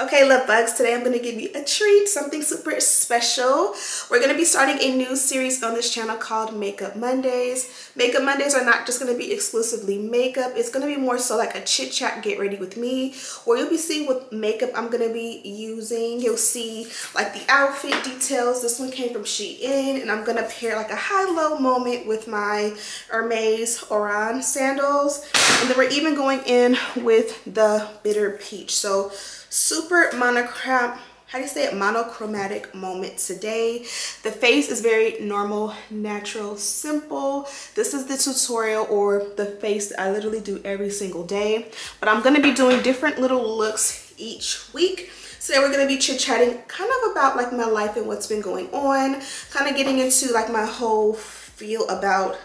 Okay, love bugs, today I'm going to give you a treat, something super special. We're going to be starting a new series on this channel called Makeup Mondays. Makeup Mondays are not just going to be exclusively makeup. It's going to be more so like a chit chat, get ready with me, where you'll be seeing what makeup I'm going to be using. You'll see like the outfit details. This one came from Shein, and I'm going to pair like a high-low moment with my Hermes Oran sandals. And then we're even going in with the Bitter Peach. So super monochromatic moment today. The face is very normal, natural, simple. This is the tutorial or the face that I literally do every single day, but I'm going to be doing different little looks each week. Today we're going to be chit-chatting kind of about like my life and what's been going on, kind of getting into like my whole feel about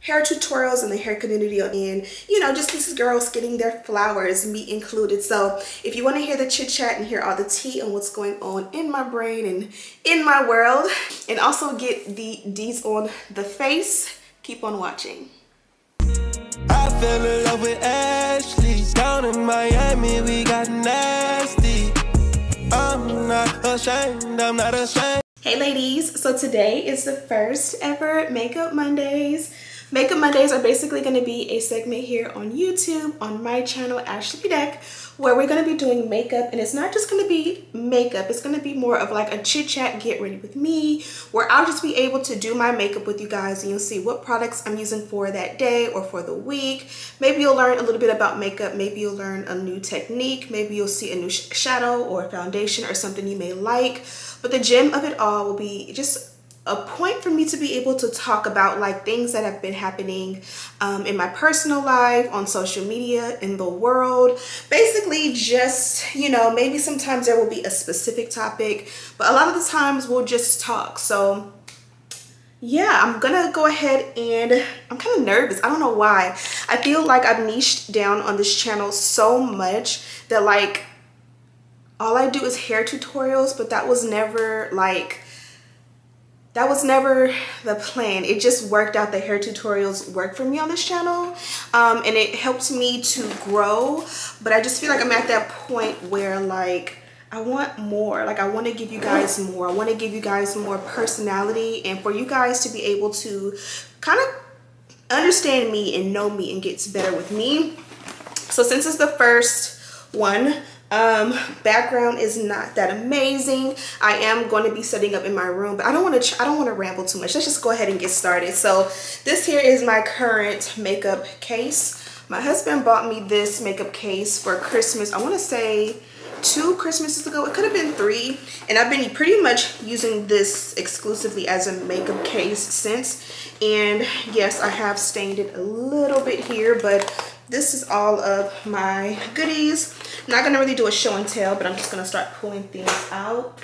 hair tutorials and the hair community, and you know, just these girls getting their flowers, me included. So if you want to hear the chit chat and hear all the tea on what's going on in my brain and in my world, and also get the D's on the face, keep on watching. I fell in love with Ashley. Down in Miami, we got nasty. I'm not ashamed, I'm not ashamed. Hey ladies, so today is the first ever Makeup Mondays. Makeup Mondays are basically going to be a segment here on YouTube, on my channel, Ashleybedeck, where we're going to be doing makeup. And it's not just going to be makeup, it's going to be more of like a chit chat, get ready with me, where I'll just be able to do my makeup with you guys, and you'll see what products I'm using for that day or for the week. Maybe you'll learn a little bit about makeup, maybe you'll learn a new technique, maybe you'll see a new shadow or foundation or something you may like. But the gem of it all will be just a point for me to be able to talk about like things that have been happening in my personal life, on social media, in the world. Basically just, you know, maybe sometimes there will be a specific topic, but a lot of the times we'll just talk. So yeah, I'm gonna go ahead, and I'm kind of nervous. I don't know why. I feel like I've niched down on this channel so much that like all I do is hair tutorials, but that was never the plan. It just worked out that hair tutorials work for me on this channel, and it helps me to grow. But I just feel like I'm at that point where like I want more. Like I want to give you guys more. I want to give you guys more personality, and for you guys to be able to kind of understand me and know me and get better with me. So since it's the first one, background is not that amazing. I am going to be setting up in my room, but I don't want to ramble too much. Let's just go ahead and get started. So this here is my current makeup case. My husband bought me this makeup case for Christmas. I want to say 2 Christmases ago. It could have been 3, and I've been pretty much using this exclusively as a makeup case since. And yes, I have stained it a little bit here, but this is all of my goodies. I'm not gonna really do a show and tell, but I'm just gonna start pulling things out.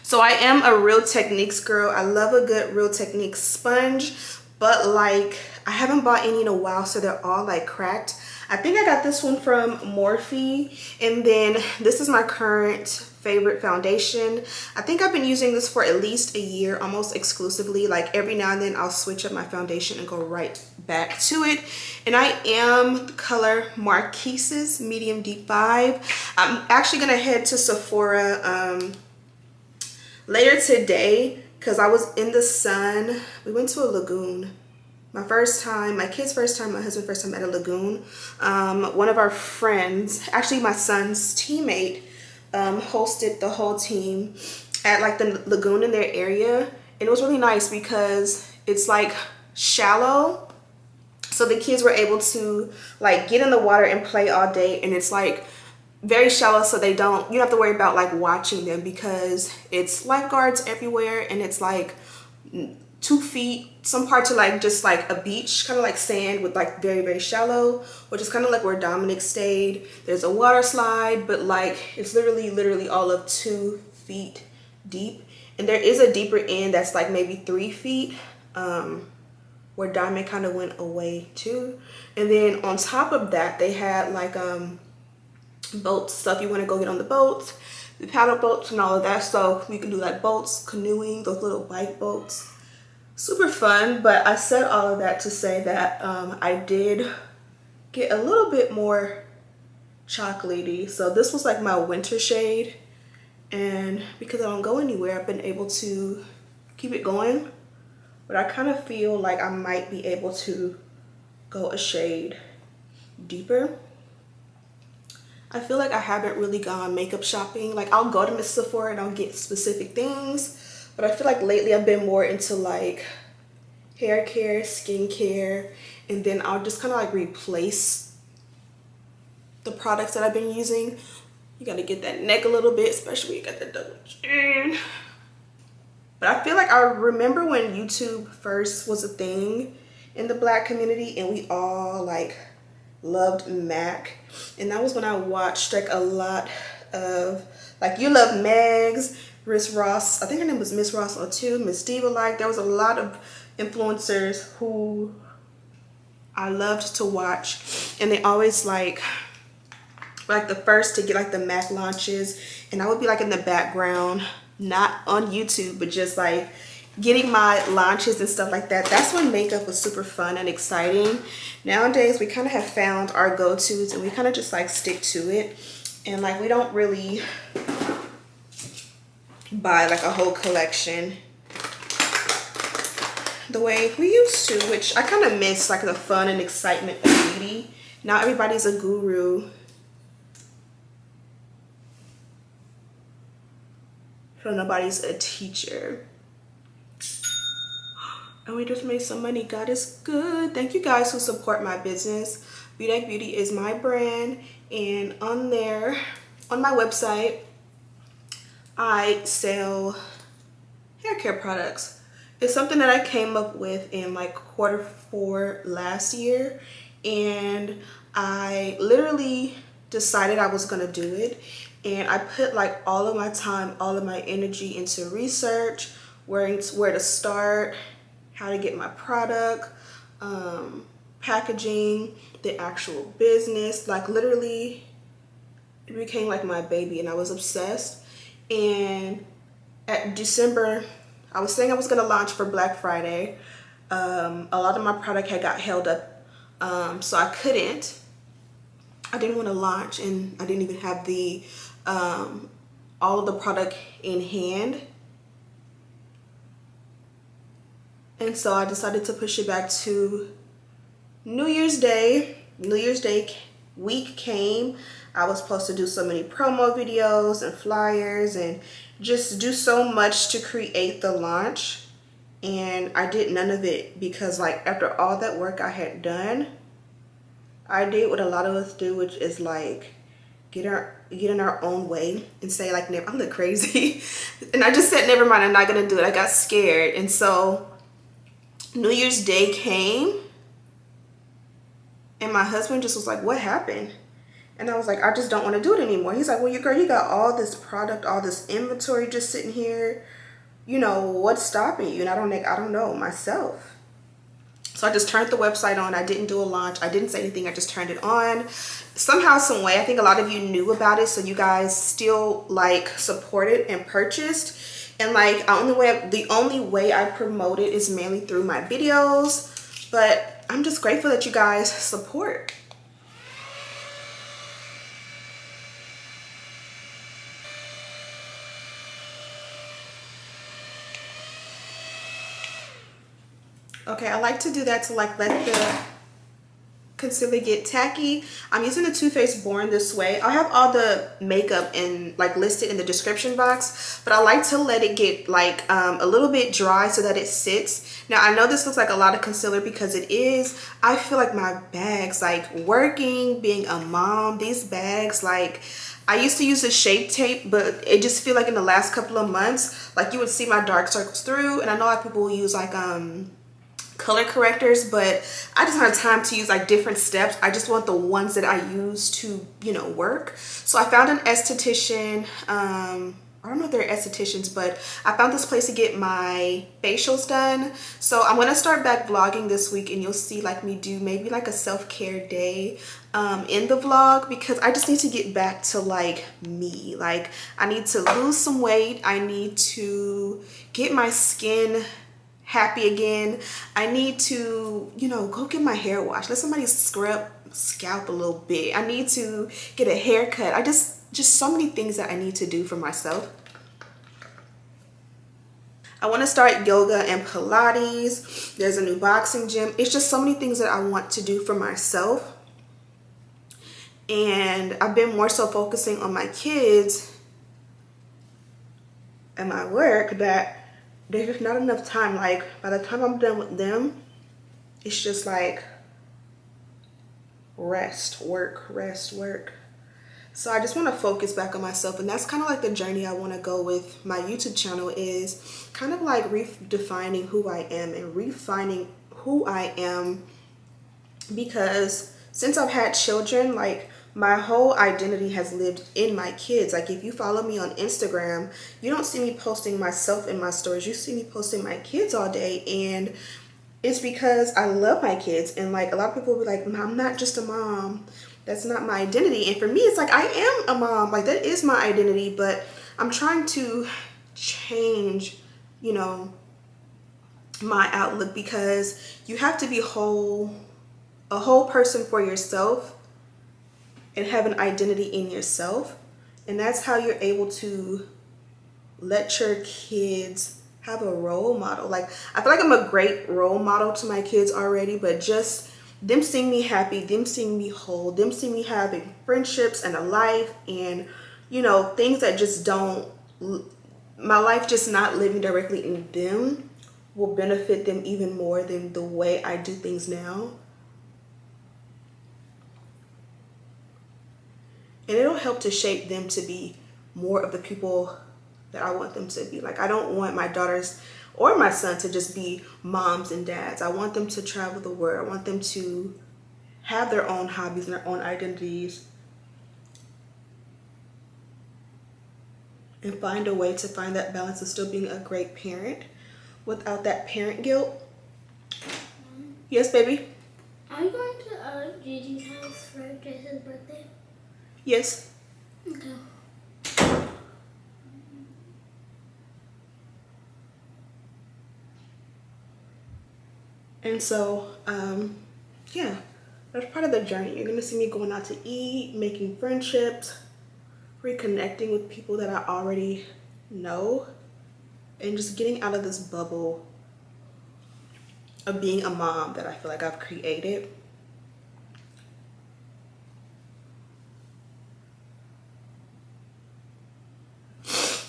So I am a Real Techniques girl. I love a good Real Techniques sponge, but like I haven't bought any in a while, so they're all like cracked. I think I got this one from Morphe, and then this is my current favorite foundation. I think I've been using this for at least a year, almost exclusively. Like every now and then I'll switch up my foundation and go right back to it. And I am the color Marquise's Medium Deep 5. I'm actually gonna head to Sephora later today because I was in the sun. We went to a lagoon. My first time, my kid's first time, my husband's first time at a lagoon. One of our friends, actually my son's teammate, hosted the whole team at like the lagoon in their area. And it was really nice because it's like shallow. So the kids were able to like get in the water and play all day. And it's like very shallow, so you don't have to worry about like watching them because it's lifeguards everywhere, and it's like 2 feet, some parts are like just like a beach, kind of like sand with like very, very shallow, which is kind of like where Dominic stayed. There's a water slide, but like it's literally all of 2 feet deep. And there is a deeper end that's like maybe 3 feet, where Diamond kind of went away too. And then on top of that, they had like boats, stuff you want to go get on the boats, the paddle boats and all of that. So we can do like boats, canoeing, those little bike boats. Super fun. But I said all of that to say that I did get a little bit more chocolatey. So this was like my winter shade, and because I don't go anywhere, I've been able to keep it going. But I kind of feel like I might be able to go a shade deeper. I feel like I haven't really gone makeup shopping. Like I'll go to Miss Sephora and I'll get specific things, but I feel like lately I've been more into like hair care, skincare, and then I'll just kind of like replace the products that I've been using. You gotta get that neck a little bit, especially when you got that double chin. But I feel like I remember when YouTube first was a thing in the Black community and we all like loved MAC, and that was when I watched like a lot of like You Love Megs, Miss Ross, I think her name was Miss Ross or two, Miss Diva. Like there was a lot of influencers who I loved to watch, and they always like the first to get like the MAC launches, and I would be like in the background, not on YouTube, but just like getting my launches and stuff like that. That's when makeup was super fun and exciting. Nowadays we kind of have found our go-tos and we kind of just like stick to it, and like we don't really buy like a whole collection the way we used to, which I kind of miss like the fun and excitement of beauty. Now everybody's a guru, so nobody's a teacher. And we just made some money. God is good. Thank you guys who support my business. Bedeck Beauty is my brand, and on there, on my website, I sell hair care products. It's something that I came up with in like Q4 last year, and I literally decided I was gonna do it, and I put like all of my time, all of my energy into research, where to start, how to get my product, packaging, the actual business. Like literally it became like my baby, and I was obsessed. And at December, I was saying I was gonna launch for Black Friday. A lot of my product had got held up, so I didn't want to launch, and I didn't even have the all of the product in hand. And so I decided to push it back to New Year's Day. New Year's Day week came. I was supposed to do so many promo videos and flyers and just do so much to create the launch. And I did none of it because like after all that work I had done, I did what a lot of us do, which is like get in our own way and say like, never, I look crazy. And I just said, never mind, I'm not gonna do it. I got scared. And so New Year's Day came, and my husband just was like, what happened? And I was like, I just don't want to do it anymore. He's like, well, girl, you got all this product, all this inventory just sitting here. You know, what's stopping you? And I don't know myself. So I just turned the website on. I didn't do a launch. I didn't say anything. I just turned it on. Somehow, some way, I think a lot of you knew about it, so you guys still like supported and purchased. And like the only way I promote it is mainly through my videos, but I'm just grateful that you guys support. Okay, I like to do that to like let the concealer get tacky. I'm using the Too Faced Born This Way. I'll have all the makeup and like listed in the description box, but I like to let it get like a little bit dry so that it sits. Now I know this looks like a lot of concealer because it is. I feel like my bags, like working, being a mom, these bags, like I used to use the Shape Tape, but it just feel like in the last couple of months, like you would see my dark circles through. And I know a lot of people will use like color correctors, but I just don't have time to use like different steps. I just want the ones that I use to, you know, work. So I found an esthetician. I don't know if they're estheticians, but I found this place to get my facials done. So I'm gonna start back vlogging this week, and you'll see like me do maybe like a self-care day in the vlog, because I just need to get back to like me. Like I need to lose some weight. I need to get my skin happy again. I need to, you know, go get my hair washed. Let somebody scrub scalp a little bit. I need to get a haircut. Just so many things that I need to do for myself. I want to start yoga and Pilates. There's a new boxing gym. It's just so many things that I want to do for myself. And I've been more so focusing on my kids and my work that there's just not enough time. Like, by the time I'm done with them, it's just like rest, work, rest, work. So I just want to focus back on myself, and that's kind of like the journey I want to go with my YouTube channel, is kind of like redefining who I am and refining who I am, because since I've had children, like, my whole identity has lived in my kids. Like, if you follow me on Instagram, you don't see me posting myself in my stories. You see me posting my kids all day, and it's because I love my kids. And like, a lot of people will be like, I'm not just a mom. That's not my identity. And for me, it's like, I am a mom. Like, that is my identity, but I'm trying to change, you know, my outlook, because you have to be a whole person for yourself and have an identity in yourself. And that's how you're able to let your kids have a role model. Like, I feel like I'm a great role model to my kids already, but just them seeing me happy, them seeing me whole, them seeing me having friendships and a life, and, you know, things that just don't, my life just not living directly in them will benefit them even more than the way I do things now. And it'll help to shape them to be more of the people that I want them to be. Like, I don't want my daughters or my son to just be moms and dads. I want them to travel the world. I want them to have their own hobbies and their own identities, and find a way to find that balance of still being a great parent without that parent guilt. Yes, baby? Are you going to Gigi's house for his birthday? Yes. Okay. And so, yeah, that's part of the journey. You're gonna see me going out to eat, making friendships, reconnecting with people that I already know, and just getting out of this bubble of being a mom that I feel like I've created.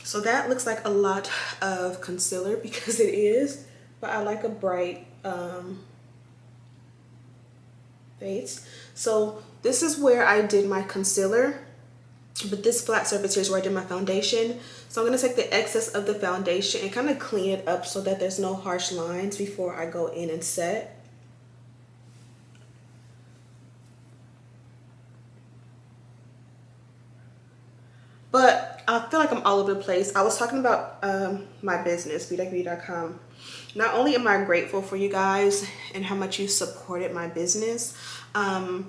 So that looks like a lot of concealer, because it is, but I like a bright face. So this is where I did my concealer, but this flat surface here is where I did my foundation. So I'm going to take the excess of the foundation and kind of clean it up so that there's no harsh lines before I go in and set. But I feel like I'm all over the place. I was talking about my business, bedeck.com. Not only am I grateful for you guys and how much you supported my business, I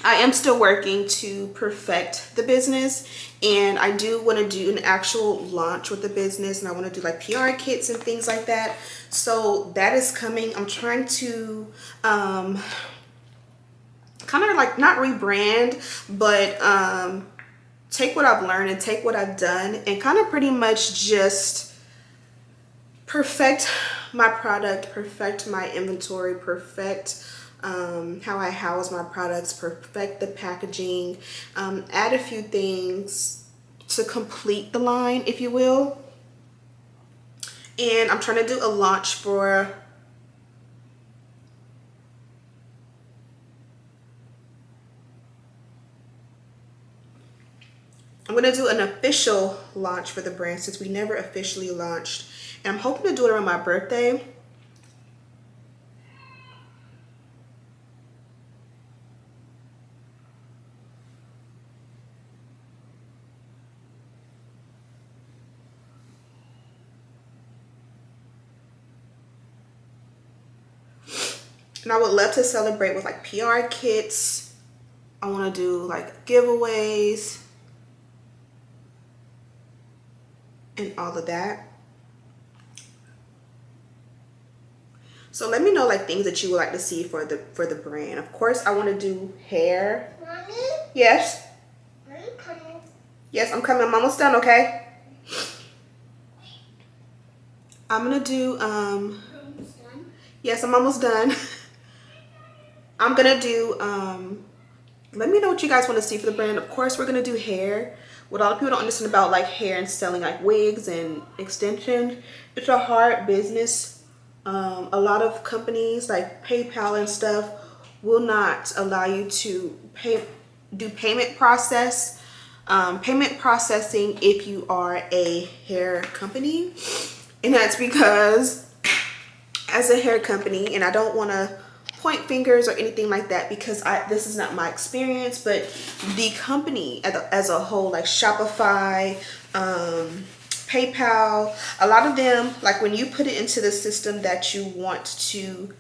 am still working to perfect the business, and I do want to do an actual launch with the business, and I want to do like PR kits and things like that. So that is coming. I'm trying to kind of like not rebrand, but take what I've learned and take what I've done and kind of pretty much just perfect my product, perfect my inventory, perfect how I house my products, perfect the packaging, add a few things to complete the line, if you will. And I'm trying to do a launch for I'm going to do an official launch for the brand, since we never officially launched. And I'm hoping to do it around my birthday. And I would love to celebrate with like PR kits. I want to do like giveaways and all of that. So let me know like things that you would like to see for the brand. Of course, I want to do hair. Mommy? Yes. Are you coming? Yes, I'm coming. I'm almost done, okay? I'm gonna do Almost done? yes, I'm almost done. I'm gonna do let me know what you guys want to see for the brand. Of course, we're gonna do hair. What a lot of people don't understand about like hair and selling like wigs and extensions, it's a hard business. A lot of companies like PayPal and stuff will not allow you to do payment processing if you are a hair company. And that's because as a hair company, and I don't want to point fingers or anything like that because this is not my experience, but the company as a whole, like Shopify, PayPal, a lot of them, like when you put it into the system that you want to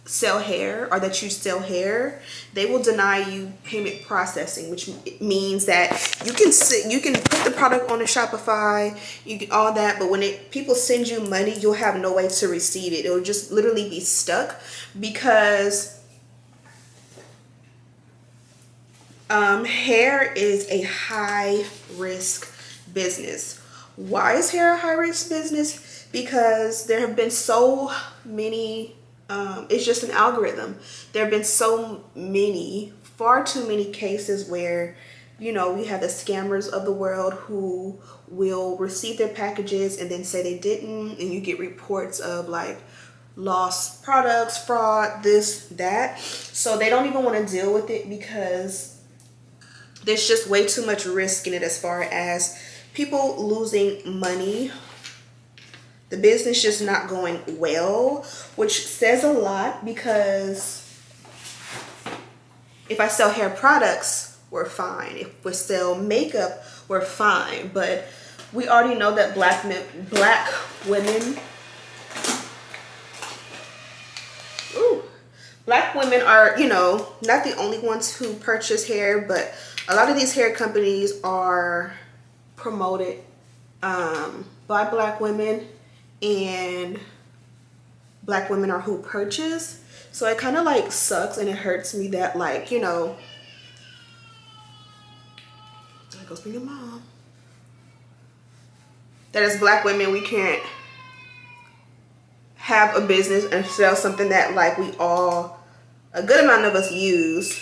sell hair or that you sell hair, they will deny you payment processing, which means that you can put the product on a Shopify, you can all that, but when people send you money, you'll have no way to receive it. It'll just literally be stuck because hair is a high risk business. Why is hair a high risk business? Because there have been so many it's just an algorithm. There have been so many, far too many cases where, you know, we have the scammers of the world who will receive their packages and then say they didn't, and you get reports of like lost products, fraud, this, that. So they don't even want to deal with it because there's just way too much risk in it as far as people losing money, the business just not going well, which says a lot because if I sell hair products, we're fine. If we sell makeup, we're fine. But we already know that black women are, you know, not the only ones who purchase hair, but a lot of these hair companies are promoted by black women, and black women are who purchase. So it kind of like sucks and it hurts me that, like, you know, there goes being a mom, that as black women we can't have a business and sell something that like we all, a good amount of us use.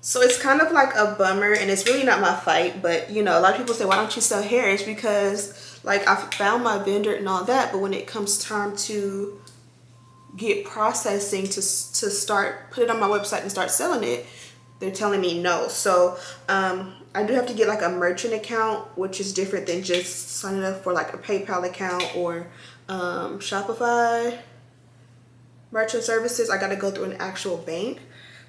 So it's kind of like a bummer, and it's really not my fight. But you know, a lot of people say, why don't you sell hair? It's because like I found my vendor and all that, but when it comes time to get processing to start, put it on my website and start selling it, they're telling me no. So I do have to get like a merchant account, which is different than just signing up for like a PayPal account or Shopify merchant services. I got to go through an actual bank.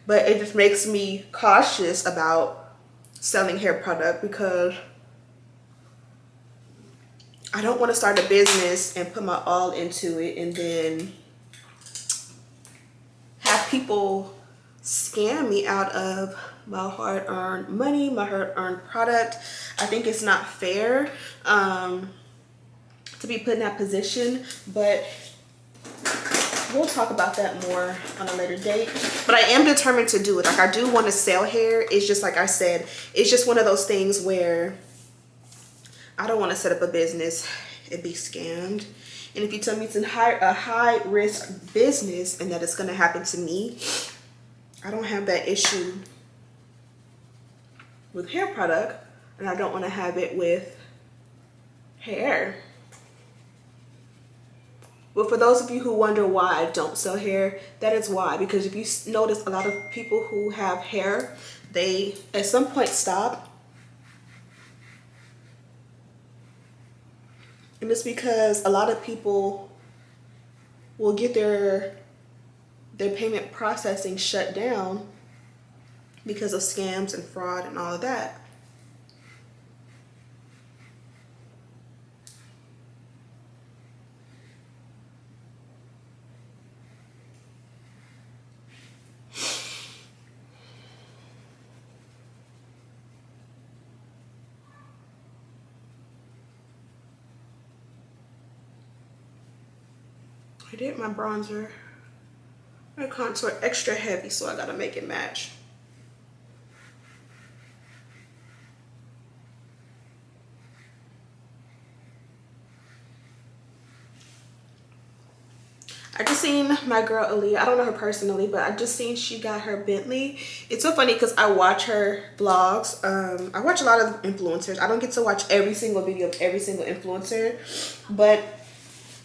But it just makes me cautious about selling hair product because I don't want to start a business and put my all into it and then have people scam me out of my hard-earned money, my hard-earned product. I think it's not fair to be put in that position, but we'll talk about that more on a later date. But I am determined to do it. Like, I do want to sell hair. It's just like I said, it's just one of those things where I don't want to set up a business and be scammed. And if you tell me it's a high risk business and that it's going to happen to me, I don't have that issue with hair product, and I don't want to have it with hair. But for those of you who wonder why I don't sell hair, that is why. Because if you notice, a lot of people who have hair, they at some point stop. And it's because a lot of people will get their payment processing shut down because of scams and fraud and all of that. I did my bronzer. My contour extra heavy, so I gotta make it match. I just seen my girl Aaliyah. I don't know her personally, but I just seen she got her Bentley. It's so funny because I watch her vlogs. I watch a lot of influencers. I don't get to watch every single video of every single influencer, but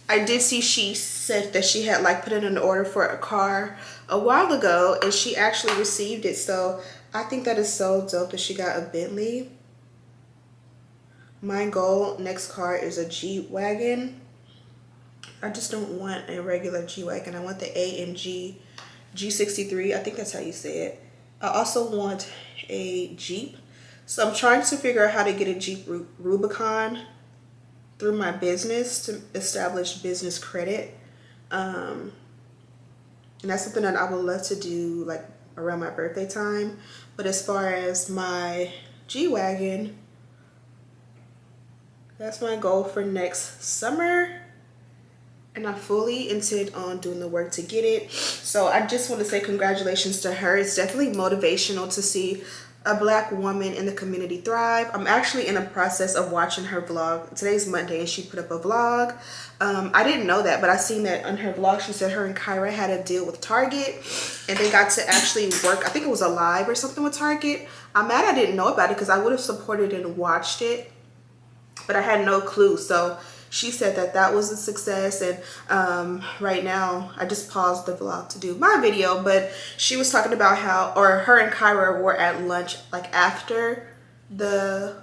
I did see she said that she had like put in an order for a car a while ago and she actually received it. So I think that is so dope that she got a Bentley. My goal next car is a G-Wagon. I just don't want a regular G-Wagon. I want the AMG G63. I think that's how you say it. I also want a Jeep. So I'm trying to figure out how to get a Jeep Rubicon through my business to establish business credit. And that's something that I would love to do like around my birthday time. But as far as my G-Wagon, that's my goal for next summer. And I fully intend on doing the work to get it. So I just want to say congratulations to her. It's definitely motivational to see a Black woman in the community thrive. I'm actually in the process of watching her vlog. Today's Monday and she put up a vlog. I didn't know that, but I seen that on her vlog. She said her and Kyra had a deal with Target and they got to actually work. I think it was a live or something with Target. I'm mad I didn't know about it because I would have supported and watched it, but I had no clue. So she said that that was a success, and right now I just paused the vlog to do my video, but she was talking about how, or her and Kyra were at lunch like after the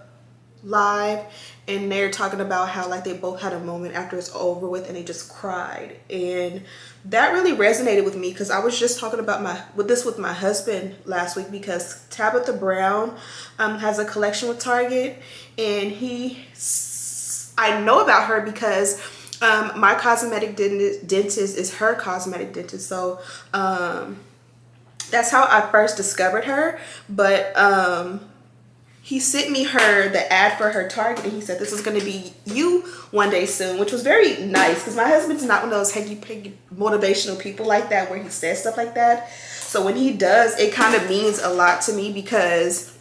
live, and they're talking about how like they both had a moment after it's over with and they just cried. And that really resonated with me because I was just talking about this with my husband last week, because Tabitha Brown has a collection with Target, and I know about her because my cosmetic dentist is her cosmetic dentist. So that's how I first discovered her. But he sent me the ad for her Target, and he said this is going to be you one day soon, which was very nice because my husband's not one of those hanky-panky motivational people like that where he says stuff like that. So when he does, it kind of means a lot to me because,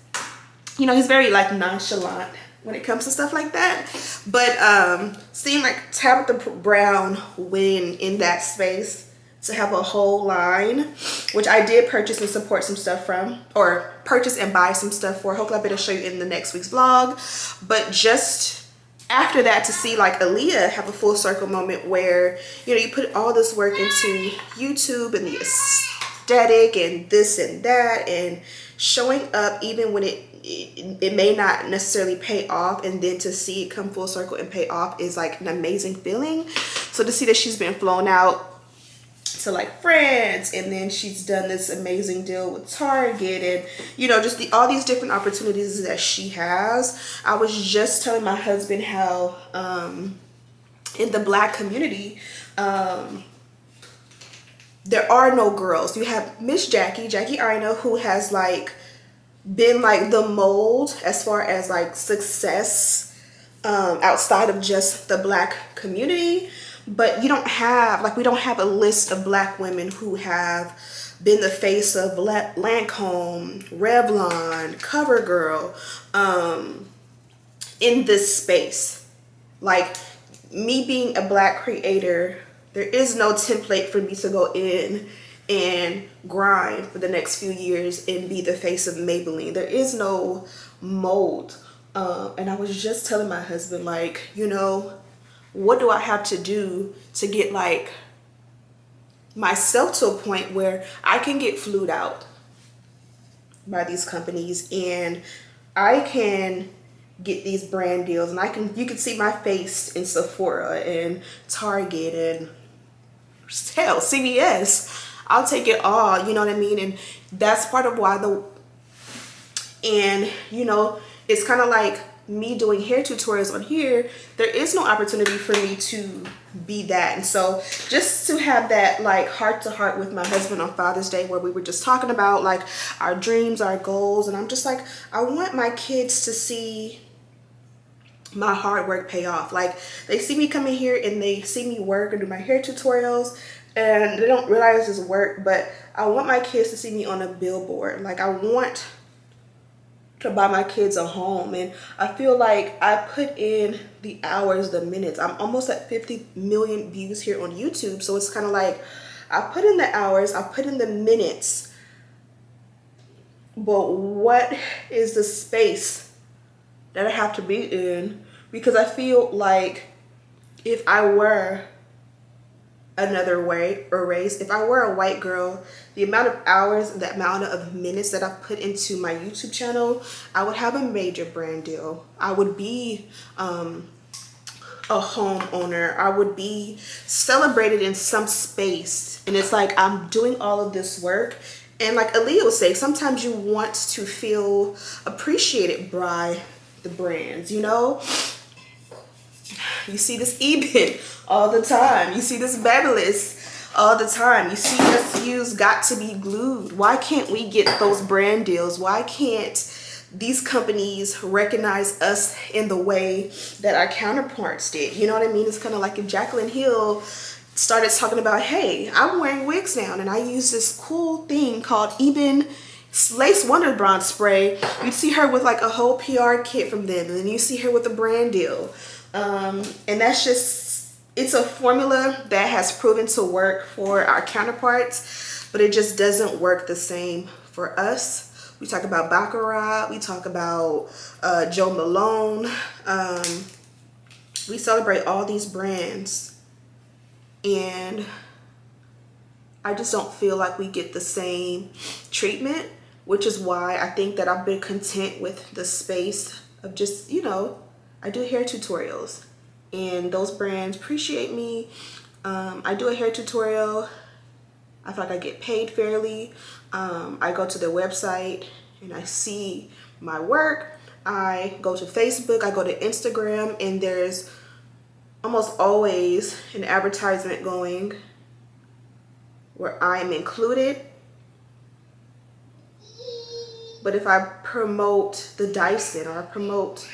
you know, he's very like nonchalant when it comes to stuff like that. But seeing like Tabitha Brown win in that space, to have a whole line, which I did purchase and support some stuff from, or purchase and buy some stuff for. Hopefully I'll be able to show you in the next week's vlog. But just after that, to see like Aaliyah have a full circle moment where, you know, you put all this work into YouTube and the aesthetic and this and that, and showing up even when it may not necessarily pay off, and then to see it come full circle and pay off is like an amazing feeling. So to see that she's been flown out to like France, and then she's done this amazing deal with Target, and you know, just all these different opportunities that she has. I was just telling my husband how in the Black community there are no girls. You have Miss Jackie Arno, who has like been like the mold as far as like success outside of just the Black community. But you don't have, like, we don't have a list of Black women who have been the face of Lancome, Revlon, CoverGirl in this space. Like, me being a Black creator, there is no template for me to go in and grind for the next few years and be the face of Maybelline. There is no mold. And I was just telling my husband, like, you know, what do I have to do to get like myself to a point where I can get flued out by these companies and I can get these brand deals, and you can see my face in Sephora and Target and hell, CVS. I'll take it all, you know what I mean? And that's part of why you know, it's kind of like me doing hair tutorials on here, there is no opportunity for me to be that. And so just to have that like heart to heart with my husband on Father's Day, where we were just talking about like our dreams, our goals, and I'm just like, I want my kids to see my hard work pay off. Like, they see me come in here and they see me work and do my hair tutorials, and they don't realize it's work, but I want my kids to see me on a billboard. Like, I want to buy my kids a home, and I feel like I put in the hours, the minutes. I'm almost at 50 million views here on YouTube, so it's kind of like I put in the hours, I put in the minutes, but what is the space that I have to be in? Because I feel like if I were another race, if I were a white girl, the amount of hours, the amount of minutes that I've put into my YouTube channel, I would have a major brand deal. I would be a homeowner. I would be celebrated in some space. And it's like, I'm doing all of this work. And like Aaliyah would say, sometimes you want to feel appreciated by the brands, you know? You see this Irvine all the time. You see this Bedeck all the time. You see us use Got to Be Glued. Why can't we get those brand deals? Why can't these companies recognize us in the way that our counterparts did? You know what I mean? It's kind of like if Jaclyn Hill started talking about, hey, I'm wearing wigs now, and I use this cool thing called Irvine Lace Wonder Bronze Spray. You'd see her with like a whole PR kit from them, and then you see her with a brand deal. And that's just, it's a formula that has proven to work for our counterparts, but it just doesn't work the same for us. We talk about Baccarat, we talk about Joe Malone. We celebrate all these brands, and I just don't feel like we get the same treatment, which is why I think that I've been content with the space of just, you know, I do hair tutorials and those brands appreciate me. I do a hair tutorial. I feel like I get paid fairly. I go to their website and I see my work. I go to Facebook, I go to Instagram, and there's almost always an advertisement going where I'm included. But if I promote the Dyson or I promote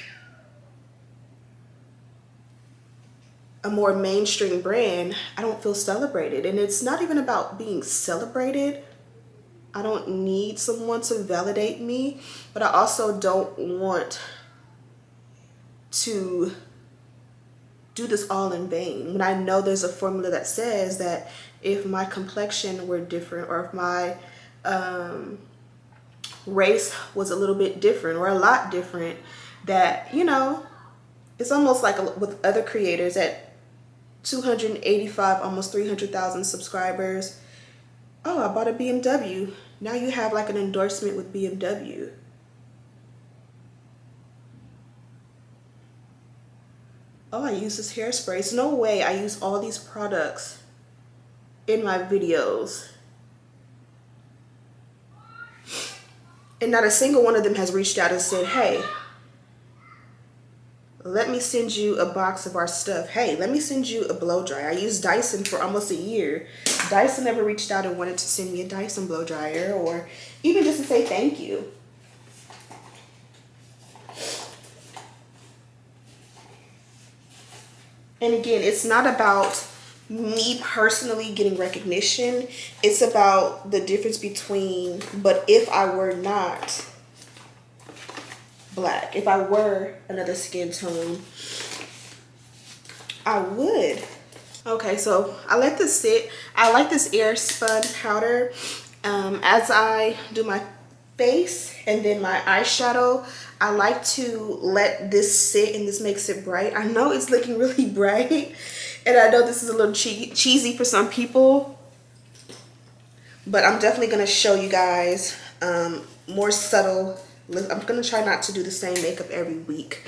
a more mainstream brand, I don't feel celebrated. And it's not even about being celebrated. I don't need someone to validate me, but I also don't want to do this all in vain when I know there's a formula that says that if my complexion were different, or if my race was a little bit different or a lot different, that, you know, it's almost like with other creators at 285, almost 300,000 subscribers. Oh, I bought a BMW. Now you have like an endorsement with BMW. Oh, I use this hairspray. It's no way I use all these products in my videos, and not a single one of them has reached out and said, hey, let me send you a box of our stuff. Hey, let me send you a blow dryer. I used Dyson for almost a year. Dyson never reached out and wanted to send me a Dyson blow dryer, or even just to say thank you. And again, it's not about me personally getting recognition. It's about the difference between, but if I were not black, if I were another skin tone, I would. Okay, so I let this sit. I like this air spun powder. As I do my face and then my eyeshadow, I like to let this sit, and this makes it bright. I know it's looking really bright, and I know this is a little cheesy for some people, but I'm definitely going to show you guys more subtle. I'm going to try not to do the same makeup every week.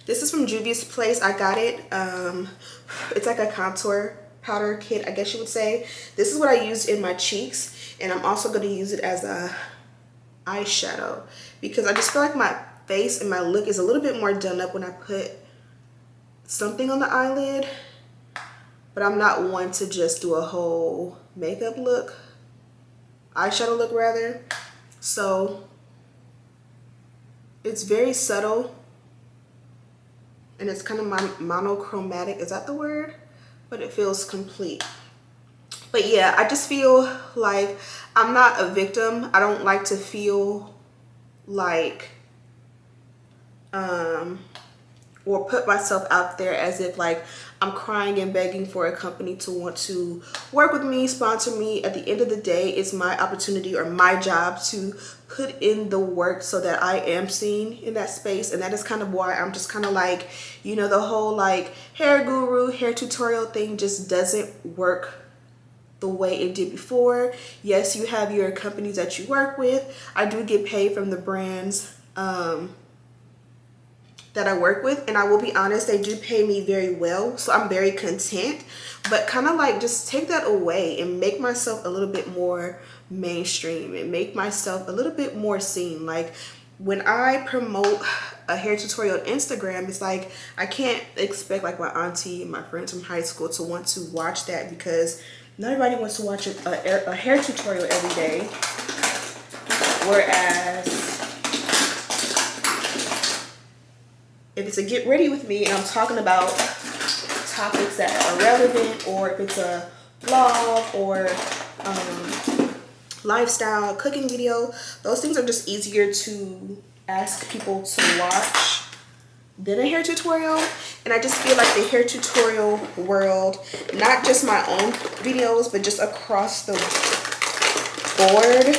This is from Juvia's Place. I got it. It's like a contour powder kit, I guess you would say. This is what I used in my cheeks, and I'm also going to use it as a eyeshadow because I just feel like my face and my look is a little bit more done up when I put something on the eyelid, but I'm not one to just do a whole makeup look, eyeshadow look rather. So It's very subtle. And it's kind of monochromatic. Is that the word? But it feels complete. But yeah, I just feel like I'm not a victim. I don't like to feel like or put myself out there as if like I'm crying and begging for a company to want to work with me, sponsor me. At the end of the day, it's my opportunity or my job to put in the work so that I am seen in that space. And that is kind of why I'm just kind of like, you know, the whole like hair guru, hair tutorial thing just doesn't work the way it did before. Yes, you have your companies that you work with. I do get paid from the brands that I work with, and I will be honest, they do pay me very well, so I'm very content. But kind of like just take that away and make myself a little bit more mainstream and make myself a little bit more seen. Like when I promote a hair tutorial on Instagram, it's like I can't expect like my auntie and my friends from high school to want to watch that, because not everybody wants to watch a hair tutorial every day. Whereas if it's a get ready with me and I'm talking about topics that are relevant, or if it's a vlog or lifestyle cooking video, those things are just easier to ask people to watch than a hair tutorial. And I just feel like the hair tutorial world, not just my own videos, but just across the board,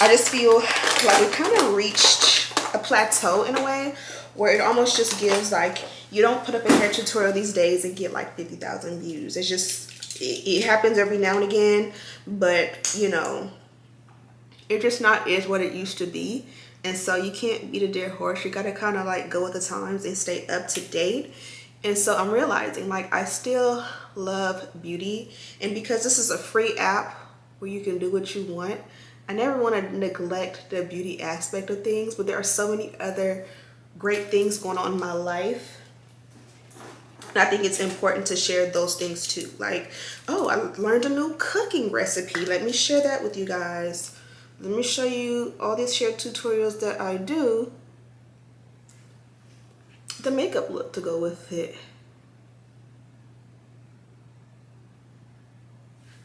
I just feel like we kind of reached a plateau in a way, where it almost just gives like, you don't put up a hair tutorial these days and get like 50,000 views. It's just, it happens every now and again, but you know, it just not is what it used to be. And so you can't beat a dead horse. You gotta kind of like go with the times and stay up to date. And so I'm realizing like I still love beauty, and because this is a free app where you can do what you want, I never want to neglect the beauty aspect of things. But there are so many other great things going on in my life, and I think it's important to share those things too. Like, oh, I learned a new cooking recipe, let me share that with you guys. Let me show you all these hair tutorials that I do, the makeup look to go with it,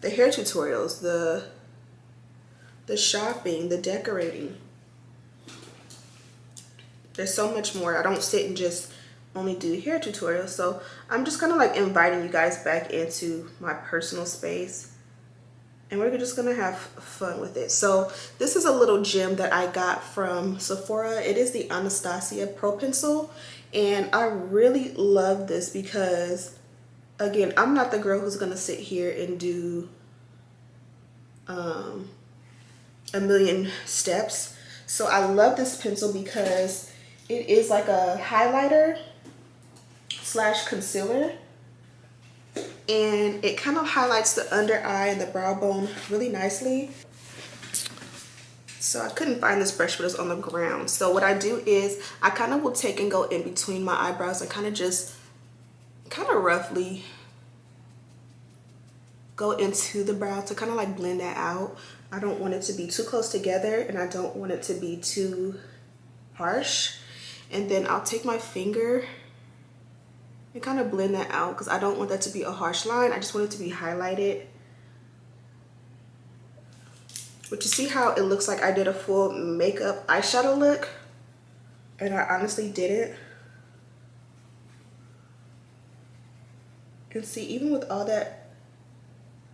the hair tutorials, the shopping, the decorating. There's so much more. I don't sit and just only do hair tutorials. So I'm just kind of like inviting you guys back into my personal space, and we're just gonna have fun with it. So this is a little gem that I got from Sephora. It is the Anastasia Pro Pencil, and I really love this because, again, I'm not the girl who's gonna sit here and do a million steps. So I love this pencil because it is like a highlighter slash concealer, and it kind of highlights the under eye and the brow bone really nicely. So I couldn't find this brush, but it's on the ground. So what I do is I kind of will take and go in between my eyebrows and kind of roughly go into the brow to kind of like blend that out. I don't want it to be too close together, and I don't want it to be too harsh. And then I'll take my finger and kind of blend that out, because I don't want that to be a harsh line. I just want it to be highlighted. But you see how it looks like I did a full makeup eyeshadow look, and I honestly didn't. And see, even with all that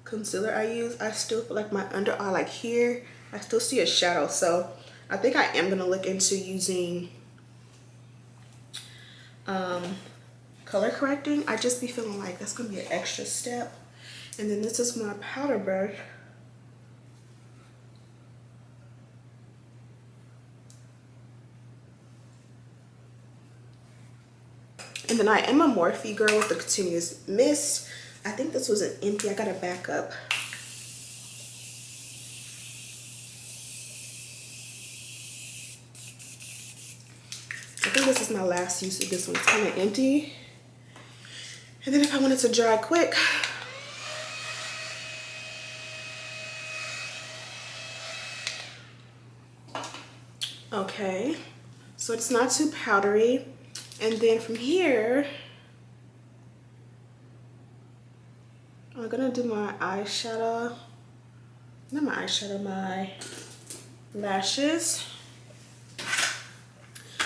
concealer I use, I still feel like my under eye, like here, I still see a shadow. So I think I am gonna look into using color correcting. I just be feeling like that's gonna be an extra step. And then this is my powder brush. And then I am a Morphe girl with the continuous mist. I think this was an empty. I gotta back up. I think this is my last use of this one. It's kind of empty. And then if I want it to dry quick, Okay, so it's not too powdery. And then from here, I'm gonna do my eyeshadow. Not my eyeshadow, my lashes.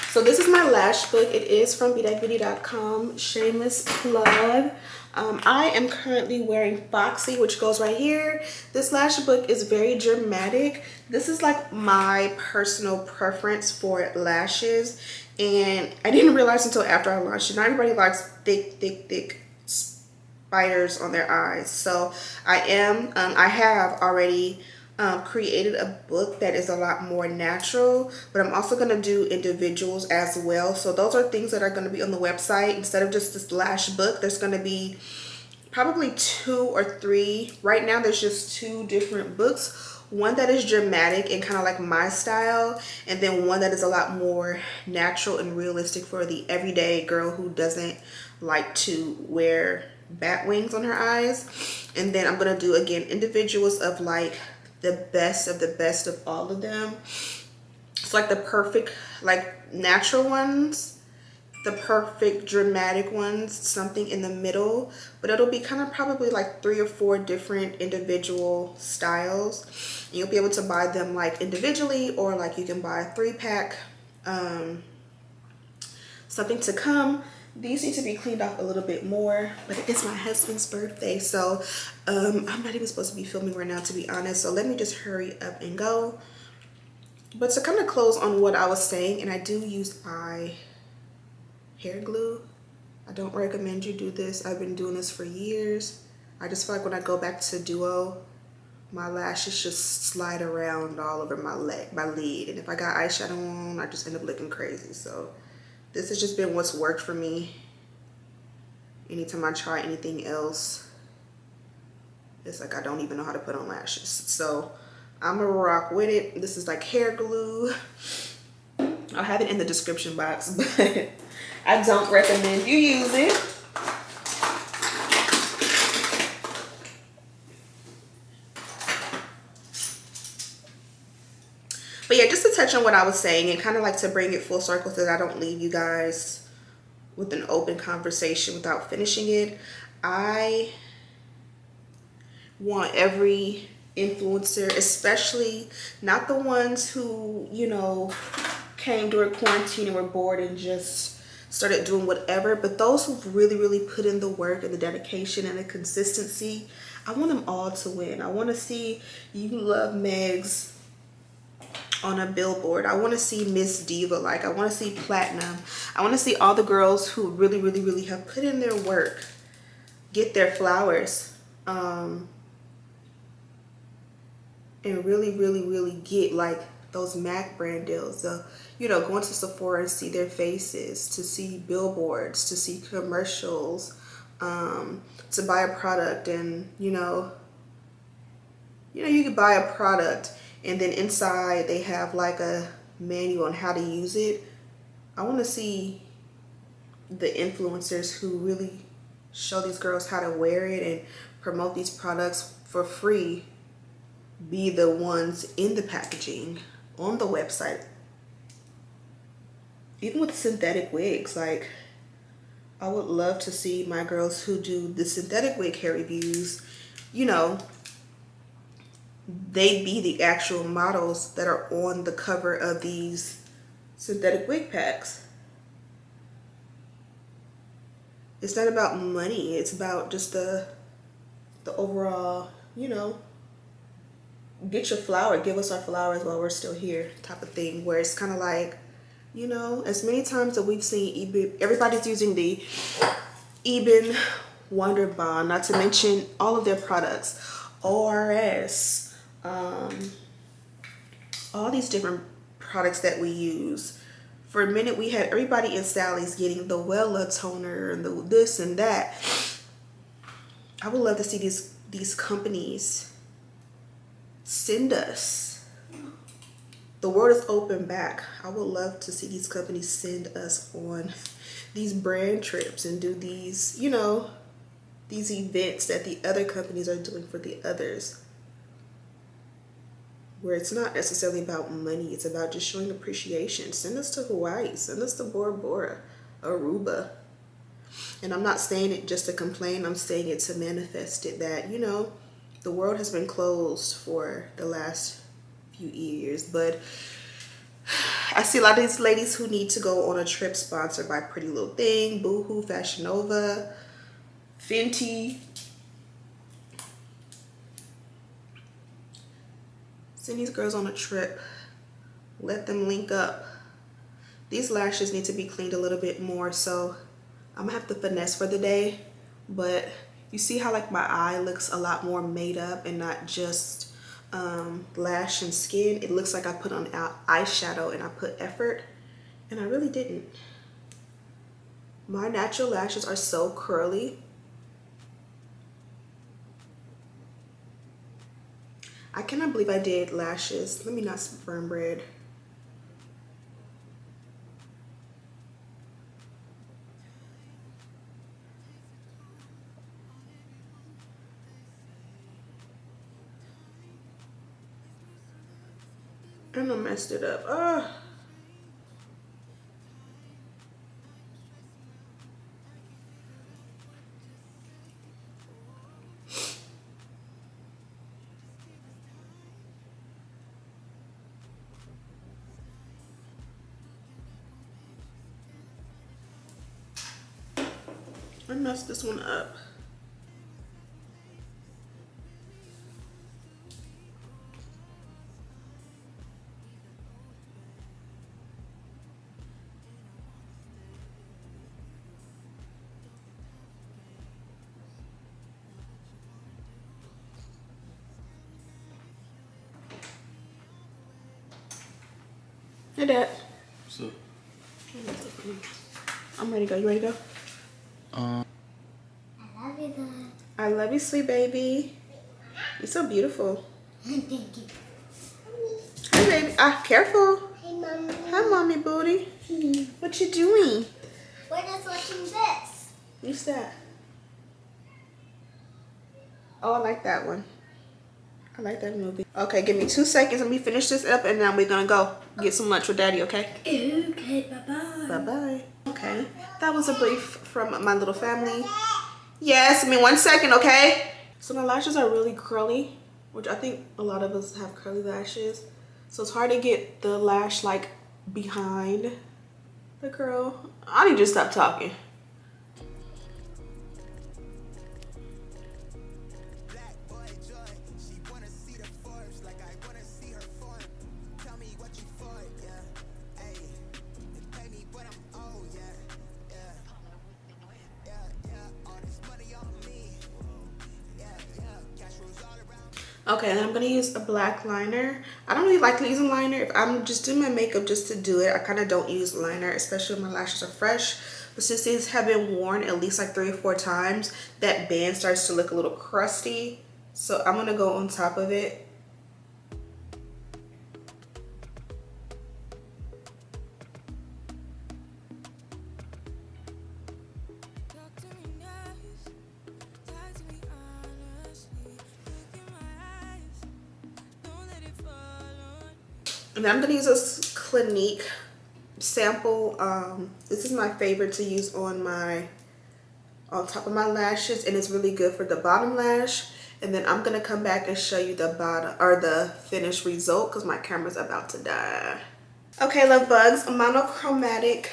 So this is my lash book. It is from bedeckbeauty.com. Shameless plug. I am currently wearing Foxy, which goes right here. This lash book is very dramatic. This is like my personal preference for lashes, and I didn't realize until after I launched it. Not everybody likes thick spiders on their eyes. So I have already created a book that is a lot more natural, but I'm also going to do individuals as well. So those are things that are going to be on the website. Instead of just this lash book, there's going to be probably 2 or 3. Right now there's just 2 different books. One that is dramatic and kind of like my style, and then one that is a lot more natural and realistic for the everyday girl who doesn't like to wear bat wings on her eyes. And then I'm going to do, again, individuals of like the best of all of them. It's like the perfect like natural ones, the perfect dramatic ones, something in the middle, but it'll be kind of probably like 3 or 4 different individual styles. And you'll be able to buy them like individually, or like you can buy a 3-pack. Something to come. These need to be cleaned off a little bit more, but it's my husband's birthday, so I'm not even supposed to be filming right now, to be honest. So let me just hurry up and go. But to kind of close on what I was saying, and I do use eye hair glue. I don't recommend you do this. I've been doing this for years. I just feel like when I go back to duo, my lashes just slide around all over my lid, and if I got eyeshadow on, I just end up looking crazy. So this has just been what's worked for me. Anytime I try anything else, it's like I don't even know how to put on lashes. So I'm gonna rock with it. This is like hair glue. I'll have it in the description box, but I don't recommend you use it. But yeah, just to touch on what I was saying and kind of like to bring it full circle so that I don't leave you guys with an open conversation without finishing it. I want every influencer, especially not the ones who, you know, came during quarantine and were bored and just started doing whatever, but those who've really put in the work and the dedication and the consistency. I want them all to win. I want to see You Love Megs on a billboard. I want to see Miss Diva, like I want to see Platinum. I want to see all the girls who really have put in their work get their flowers, and really get like those MAC brand deals. You know, going to Sephora and see their faces, to see billboards, to see commercials, to buy a product, and you know you can buy a product and then inside they have like a manual on how to use it. I want to see the influencers who really show these girls how to wear it and promote these products for free be the ones in the packaging on the website. Even with synthetic wigs, like I would love to see my girls who do the synthetic wig hair reviews, you know, they be the actual models that are on the cover of these synthetic wig packs. It's not about money, it's about just the overall, you know, get your flower, give us our flowers while we're still here type of thing, where it's kind of like, you know, as many times that we've seen everybody's using the Eben Wonder Bond, not to mention all of their products, ORS, all these different products that we use. For a minute we had everybody in Sally's getting the Wella toner and the this and that. I would love to see these companies send us. The world is open back. I would love to see these companies send us on these brand trips and do these, you know, these events that the other companies are doing for the others. where it's not necessarily about money. It's about just showing appreciation. Send us to Hawaii. Send us to Bora Bora, Aruba. And I'm not saying it just to complain. I'm saying it to manifest it that, you know, the world has been closed for the last few years. But I see a lot of these ladies who need to go on a trip sponsored by Pretty Little Thing, Boohoo, Fashion Nova, Fenty. Send these girls on a trip. Let them link up. These lashes need to be cleaned a little bit more, so I'm gonna have to finesse for the day. But you see how like my eye looks a lot more made up and not just lash and skin. It looks like I put on eyeshadow and I put effort, and I really didn't. My natural lashes are so curly. I cannot believe I did lashes. Let me not firm braid. And I messed it up. Ah. I messed this one up. Hey, Dad. What's up? I'm ready to go. You ready to go? I love you, Dad. I love you, sweet baby. You're so beautiful. Thank you. Hey, baby. Ah, careful. Hey, Mommy. Hi, mommy booty. What you doing? We're just watching this. What's that? Oh, I like that one. I like that movie. Okay, give me 2 seconds. Let me finish this up, and then we're gonna go get some lunch with Daddy, okay? Okay, bye-bye. Bye-bye. Okay, that was a brief from my little family. Yes, I mean 1 second, okay? So my lashes are really curly, which I think a lot of us have curly lashes. So it's hard to get the lash like behind the curl. I need to stop talking. Okay, and I'm gonna use a black liner. I don't really like using liner. If I'm just doing my makeup just to do it, I kind of don't use liner, especially when my lashes are fresh. But since these have been worn at least like 3 or 4 times, that band starts to look a little crusty. So I'm gonna go on top of it. And then I'm gonna use this Clinique sample. This is my favorite to use on top of my lashes, and it's really good for the bottom lash. And then I'm gonna come back and show you the bottom or the finished result because my camera's about to die. Okay, love bugs, a monochromatic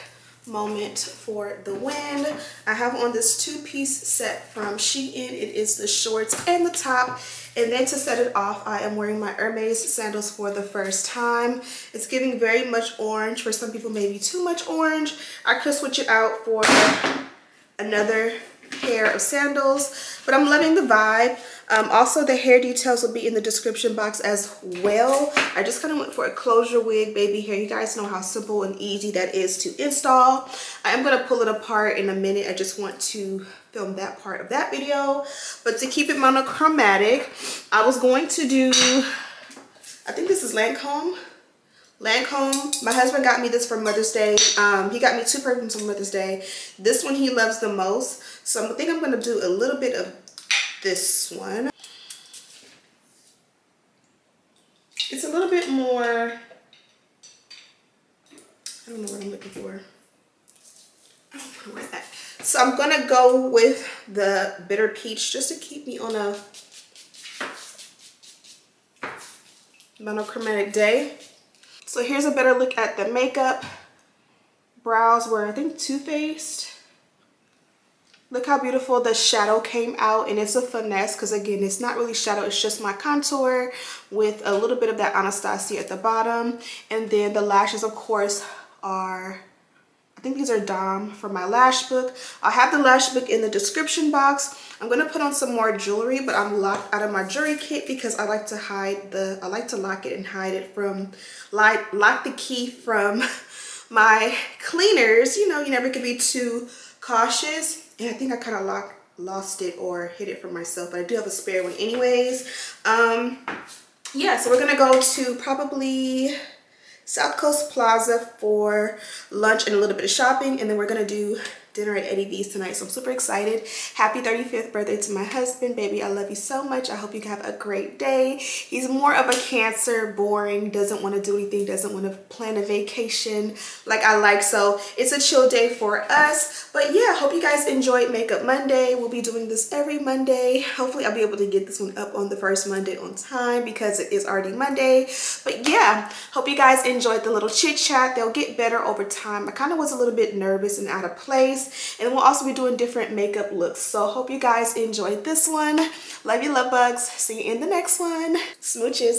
moment for the win. I have on this 2-piece set from Shein. It is the shorts and the top. And then to set it off, I am wearing my Hermes sandals for the first time. It's giving very much orange. For some people, maybe too much orange. I could switch it out for another pair of sandals, but I'm loving the vibe. Also, the hair details will be in the description box as well. I just kind of went for a closure wig baby hair. You guys know how simple and easy that is to install. I am going to pull it apart in a minute. I just want to film that part of that video. But to keep it monochromatic, I was going to do, I think this is Lancome. My husband got me this for Mother's Day. He got me 2 perfumes for Mother's Day. This one he loves the most. So I think I'm going to do a little bit of this one. It's a little bit more, I don't know what I'm looking for. I don't want to wear that. So I'm gonna go with the Bitter Peach just to keep me on a monochromatic day. So here's a better look at the makeup. Brows were, I think, Too Faced. Look how beautiful the shadow came out, and it's a finesse because again, it's not really shadow, it's just my contour with a little bit of that Anastasia at the bottom. And then the lashes, of course, are, I think these are Dom from my lash book. I'll have the lash book in the description box. I'm gonna put on some more jewelry, but I'm locked out of my jewelry kit because I like to hide the, I like to lock it and hide it from, lock the key from my cleaners. You know, you never can be too cautious. And I think I kind of lost it or hid it from myself, but I do have a spare one anyways. Yeah, so we're gonna go to probably South Coast Plaza for lunch and a little bit of shopping, and then we're gonna do dinner at Eddie V's tonight. So I'm super excited. Happy 35th birthday to my husband. Baby, I love you so much. I hope you have a great day. He's more of a Cancer, boring, doesn't want to do anything, doesn't want to plan a vacation like I like. So it's a chill day for us. But yeah, hope you guys enjoyed Makeup Monday. We'll be doing this every Monday. Hopefully I'll be able to get this one up on the first Monday on time because it is already Monday. But yeah, hope you guys enjoyed the little chit chat. They'll get better over time. I kind of was a little bit nervous and out of place. And we'll also be doing different makeup looks. So hope you guys enjoyed this one. Love you, love bugs. See you in the next one. Smooches.